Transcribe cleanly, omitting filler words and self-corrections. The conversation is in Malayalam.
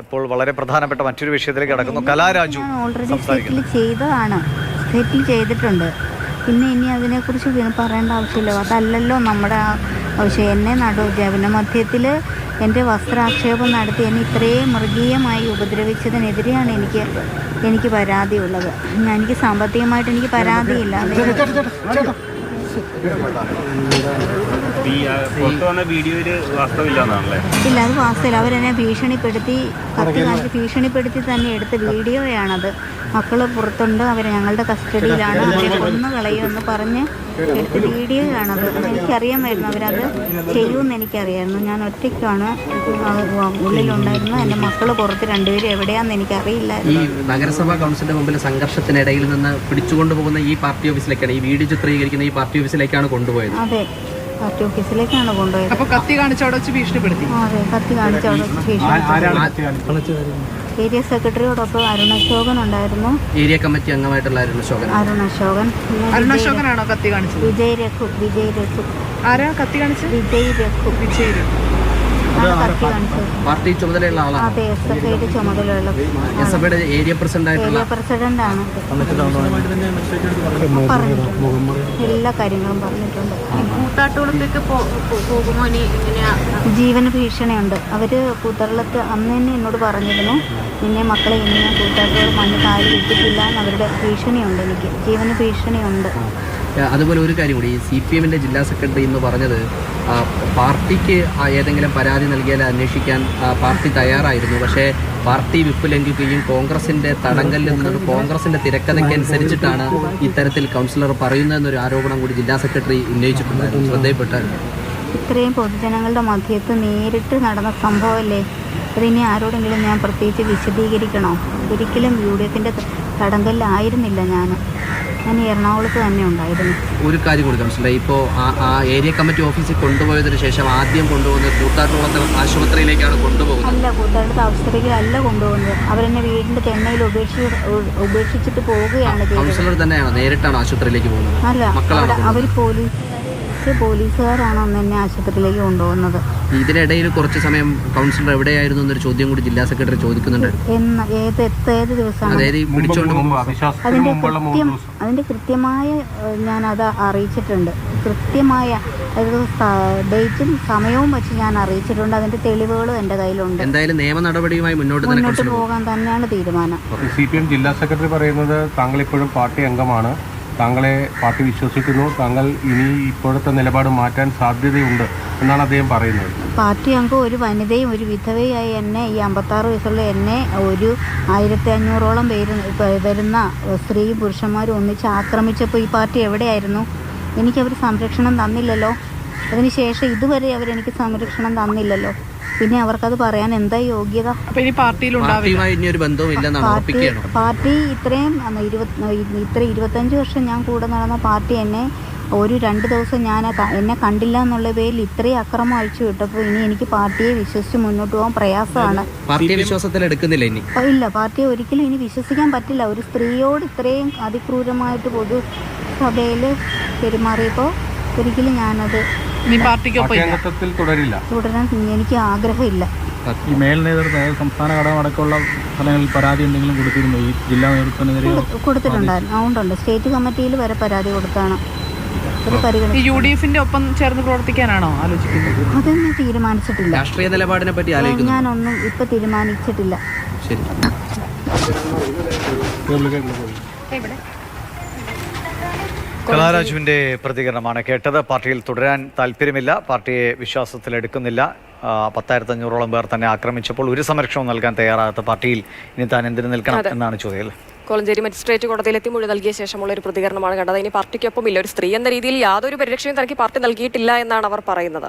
ഇപ്പോൾ വളരെ പ്രധാനപ്പെട്ട മറ്റൊരു വിഷയത്തിലേക്ക് കടക്കുന്നു. കലാരാജു ഓൾറെഡി സെറ്റിൽ ചെയ്തിട്ടുണ്ട്. പിന്നെ ഇനി അതിനെക്കുറിച്ച് പറയേണ്ട ആവശ്യമില്ല. അതല്ലല്ലോ നമ്മുടെ ആവശ്യം. എന്നെ ജനമധ്യത്തിൽ എൻ്റെ വസ്ത്രാക്ഷേപം നടത്തി എന്നെ ഇത്രയും മൃഗീയമായി ഉപദ്രവിച്ചതിനെതിരെയാണ് എനിക്ക് പരാതിയുള്ളത്. എനിക്ക് സാമ്പത്തികമായിട്ട് എനിക്ക് പരാതിയില്ല. ഇല്ല, അത് വാസ്തവല്ല. അവരെന്നെ കത്തി കാണിച്ച് ഭീഷണിപ്പെടുത്തി തന്നെ എടുത്ത വീഡിയോയാണത്. മക്കൾ പുറത്തുണ്ട്, അവർ ഞങ്ങളുടെ കസ്റ്റഡിയിലാണ്, അവരെ കൊന്നു കളയുമെന്ന് പറഞ്ഞ് എടുത്ത വീഡിയോയാണത്. എനിക്കറിയാമായിരുന്നു അവരത് ചെയ്യുമെന്ന് എനിക്കറിയായിരുന്നു. ഞാൻ ഒറ്റയ്ക്കാണ് ഉള്ളിലുണ്ടായിരുന്നു. എൻ്റെ മക്കൾ പുറത്ത് രണ്ടുപേരും എവിടെയാണെന്ന് എനിക്കറിയില്ലായിരുന്നു. ഈ നഗരസഭാ കൗൺസിലിന്റെ മുമ്പിൽ സംഘർഷത്തിനിടയിൽ നിന്ന് പിടിച്ചുകൊണ്ടുപോകുന്ന ഈ പാർട്ടി ഓഫീസിലേക്കാണ്, ഈ വീഡിയോ ചിത്രീകരിക്കുന്ന ഈ പാർട്ടി ഓഫീസിലേക്കാണ് കൊണ്ടുപോയത്. അതെ, പാർട്ടി ഓഫീസിലേക്കാണ് കൊണ്ടുപോയത്. അപ്പോൾ കത്തി കാണിച്ച് അവിടെ വെച്ച് ഭീഷണിപ്പെടുത്തി. അതെ, കത്തി കാണിച്ച് അവിടെ വെച്ച് ഭീഷണിപ്പെടുത്തി. ഏരിയ സെക്രട്ടറിയോടൊപ്പം അരുണശോകൻ ഉണ്ടായിരുന്നു. ഏരിയ കമ്മിറ്റി അംഗമായിട്ടുള്ള അരുണശോകനാണോ കത്തി കാണിച്ചത്? വിജയ് രഘു. ആരാ കത്തി കാണിച്ചത്? വിജയ് രഘു. കത്തി കാണിച്ചത്. പാർട്ടി ചുമതലയുള്ള ആളാണ്. അതെ, SFIയുടെ ചുമതലയുള്ള SFIയുടെ ഏരിയ പ്രസിഡന്റാണ്. പറഞ്ഞിട്ടുണ്ട്, എല്ലാ കാര്യങ്ങളും പറഞ്ഞിട്ടുണ്ട്. കൂത്താട്ടുകുളത്തേക്ക് പോകുമോ? ജീവന് ഭീഷണിയുണ്ട്. അവര് കൂത്തറളത്ത് അന്ന് തന്നെ എന്നോട് പറഞ്ഞിരുന്നു, നിന്നെ മക്കളെ ഇനി ഞാൻ കൂത്താട്ടുകുളം മണ്ണ് കാല് വിട്ടിട്ടില്ല എന്ന്. അവരുടെ ഭീഷണിയുണ്ട്, എനിക്ക് ജീവന് ഭീഷണിയുണ്ട്. അതുപോലെ ഒരു കാര്യം കൂടി, CPMന്റെ ജില്ലാ സെക്രട്ടറി എന്ന് പറഞ്ഞത് പാർട്ടിക്ക് ഏതെങ്കിലും പരാതി നൽകിയാൽ അന്വേഷിക്കാൻ പാർട്ടി തയ്യാറായിരുന്നു. പക്ഷേ പാർട്ടി വിപ്പ് ലംഘിക്കുകയും കോൺഗ്രസിന്റെ തടങ്കലിൽ നിന്നൊരു കോൺഗ്രസിന്റെ തിരക്കഥയ്ക്കനുസരിച്ചിട്ടാണ് ഇത്തരത്തിൽ കൗൺസിലർ പറയുന്നതെന്നൊരു ആരോപണം കൂടി ജില്ലാ സെക്രട്ടറി ഉന്നയിച്ചിട്ടുണ്ടായിരുന്നു. ശ്രദ്ധയിൽപ്പെട്ടായിരുന്നു. ഇത്രയും പൊതുജനങ്ങളുടെ മധ്യത്ത് നേരിട്ട് നടന്ന സംഭവമല്ലേ, അതിനി ആരോടെങ്കിലും ഞാൻ പ്രത്യേകിച്ച് വിശദീകരിക്കണോ? ഒരിക്കലും UDFന്റെ തടങ്കലിലായിരുന്നില്ല ഞാൻ എറണാകുളത്ത് തന്നെ ഉണ്ടായിരുന്നു. ഒരു കാര്യം കൂടി കൗൺസിലർ, ഇപ്പോൾ ആ ഏരിയ കമ്മിറ്റി ഓഫീസിൽ കൊണ്ടുപോയതിനു ശേഷം ആദ്യം കൊണ്ടുപോകുന്നത് കൂത്താട്ടുകുളത്തെ ആശുപത്രിയിലേക്കാണ് കൊണ്ടുപോകുന്നത്. അല്ല, കൂത്താട്ടുകുളത്തെ ആശുപത്രിയിലല്ല കൊണ്ടുപോകുന്നത്. അവരെന്നെ വീടിൻ്റെ തെണ്ണയിൽ ഉപേക്ഷിച്ചിട്ട് പോവുകയാണ് ചെയ്തത്. കൗൺസിലർ തന്നെയാണോ നേരിട്ടാണ് ആശുപത്രിയിലേക്ക് പോകുന്നത്? അല്ല, അവർ പോലീസുകാരാണ് അന്ന് എന്നെ ആശുപത്രിയിലേക്ക് കൊണ്ടുപോകുന്നത്. ഇതിനിടയിൽ കുറച്ച് സമയം കൗൺസിലർ എവിടെയായിരുന്നു എന്നൊരു ചോദ്യം കൂടി ജില്ലാ സെക്രട്ടറി ചോദിക്കുന്നുണ്ട്. ഏത് ദിവസമാണ്? അതിന്റെ കൃത്യമായ ഞാനത് അറിയിച്ചിട്ടുണ്ട്. കൃത്യമായ ഡേറ്റും സമയവും വെച്ച് ഞാൻ അറിയിച്ചിട്ടുണ്ട്. അതിന്റെ തെളിവുകളും എൻ്റെ കയ്യിലുണ്ട്. എന്തായാലും നിയമ നടപടിയുമായി മുന്നോട്ട് പോകാൻ തന്നെയാണ് തീരുമാനം. CPM ജില്ലാ സെക്രട്ടറി പറയുന്നത് താങ്കൾ ഇപ്പോഴും പാർട്ടി അംഗമാണ്, താങ്കളെ പാർട്ടി വിശ്വസിക്കുന്നു, താങ്കൾ ഇനി ഇപ്പോഴത്തെ നിലപാട് മാറ്റാൻ സാധ്യതയുണ്ട് എന്നാണ് അദ്ദേഹം പറയുന്നത്. പാർട്ടി അംഗം ഒരു വനിതയും ഒരു വിധവയായി എന്നെ, ഈ 56 വയസ്സുള്ള എന്നെ, ഒരു 1500ഓളം വരുന്ന സ്ത്രീയും പുരുഷന്മാരും ഒന്നിച്ച് ആക്രമിച്ചപ്പോൾ ഈ പാർട്ടി എവിടെയായിരുന്നു? എനിക്കവർ സംരക്ഷണം തന്നില്ലല്ലോ. അതിനുശേഷം ഇതുവരെ അവരെനിക്ക് സംരക്ഷണം തന്നില്ലല്ലോ. പിന്നെ അവർക്കത് പറയാൻ എന്താ യോഗ്യത? പാർട്ടി ഇത്രയും 25 വർഷം ഞാൻ കൂടെ നടന്ന പാർട്ടി എന്നെ ഒരു 2 ദിവസം എന്നെ കണ്ടില്ല എന്നുള്ള പേരിൽ ഇത്രയും അക്രമം അഴിച്ചു വിട്ടപ്പോൾ ഇനി എനിക്ക് പാർട്ടിയെ വിശ്വസിച്ച് മുന്നോട്ട് പോകാൻ പ്രയാസമാണ്. ഇല്ല, പാർട്ടിയെ ഒരിക്കലും ഇനി വിശ്വസിക്കാൻ പറ്റില്ല. ഒരു സ്ത്രീയോട് ഇത്രയും അതിക്രൂരമായിട്ട് പൊതുസഭയിൽ പെരുമാറിയപ്പോൾ ഒരിക്കലും ഞാനത് തുടരാൻ എനിക്ക് ആഗ്രഹമില്ല. ഈ മേൽ നേതൃത്വം സംസ്ഥാന ഘടകം അടക്കമുള്ള സ്ഥലങ്ങളിൽ പരാതി എന്തെങ്കിലും കൊടുത്തിരുന്നു ഈ ജില്ലാ നേതൃത്വത്തിനെതിരെ? കൊടുത്തിട്ടുണ്ടായിരുന്നു. അതുകൊണ്ടുണ്ട്, സ്റ്റേറ്റ് കമ്മിറ്റിയിൽ വരെ പരാതി കൊടുത്താണ്. UDFന്റെ ഒപ്പം ചേർന്ന് പ്രവർത്തിക്കാനാണോ ആലോചിക്കുന്നത്? അതൊന്നും തീരുമാനിച്ചിട്ടില്ല. രാഷ്ട്രീയ നിലപാടിനെ പറ്റി ഞാനൊന്നും ഇപ്പൊ തീരുമാനിച്ചിട്ടില്ല. കലാരാജുവിന്റെ പ്രതികരണമാണ് കേട്ടത്. പാർട്ടിയിൽ തുടരാൻ താല്പര്യമില്ല, പാർട്ടിയെ വിശ്വാസത്തിലെടുക്കുന്നില്ല. 10,500ഓളം പേർ തന്നെ ആക്രമിച്ചപ്പോൾ ഒരു സംരക്ഷണവും നൽകാൻ തയ്യാറാകാത്ത പാർട്ടിയിൽ ഇനി താൻ എന്തിനു നിൽക്കണം എന്നാണ് ചോദ്യം. കോലഞ്ചേരി മജിസ്ട്രേറ്റ് കോടതിയിലെത്തി മൊഴി നൽകിയ ശേഷമുള്ള ഒരു പ്രതികരണമാണ് കണ്ടത്. ഇനി പാർട്ടിക്കൊപ്പം ഇല്ല, ഒരു സ്ത്രീ എന്ന രീതിയിൽ യാതൊരു പരിരക്ഷയും തനിക്ക് പാർട്ടി നൽകിയിട്ടില്ല എന്നാണ് അവർ പറയുന്നത്.